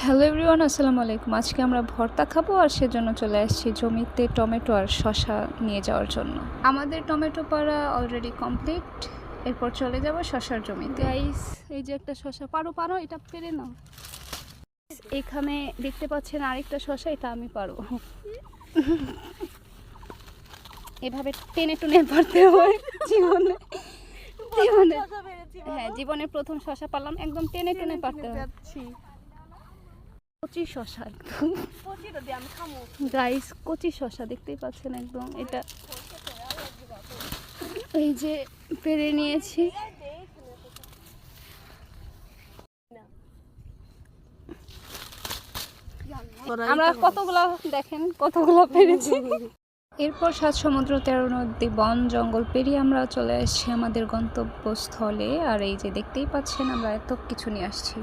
Hello everyone, আসসালামু আলাইকুম। আজকে আমরা ভর্তা খাবো আর সেজন্য চলে আসছি জমিতে টমেটো আর শসা নিয়ে যাওয়ার জন্য। আমাদের টমেটো পাড়া অলরেডি কমপ্লিট। এরপর চলে যাব শসার জমিতে। গাইস, এই যে একটা শসা, পারো পারো, এটা পেরে নাও। এখানে দেখতে পাচ্ছেন আরেকটা শসা, এটা আমি পারবো। এভাবে টেনে টুনে পারতে হয় জীবনে। জীবনে হ্যাঁ, জীবনের প্রথম শসা পারলাম, একদম টেনে টুনে পারতে হয়। কচি শসা একদম গাইস, কচি শসা দেখতেই পাচ্ছেন একদম। এটা এই যে পেরে নিয়েছি। আমরা কতগুলা দেখেন কতগুলা পেরেছি। এরপর ৭ সমুদ্র ১৩ নদী বন জঙ্গল পেরিয়ে আমরা চলে আসছি আমাদের গন্তব্যস্থলে। আর এই যে দেখতেই পাচ্ছেন আমরা এত কিছু নিয়ে আসছি।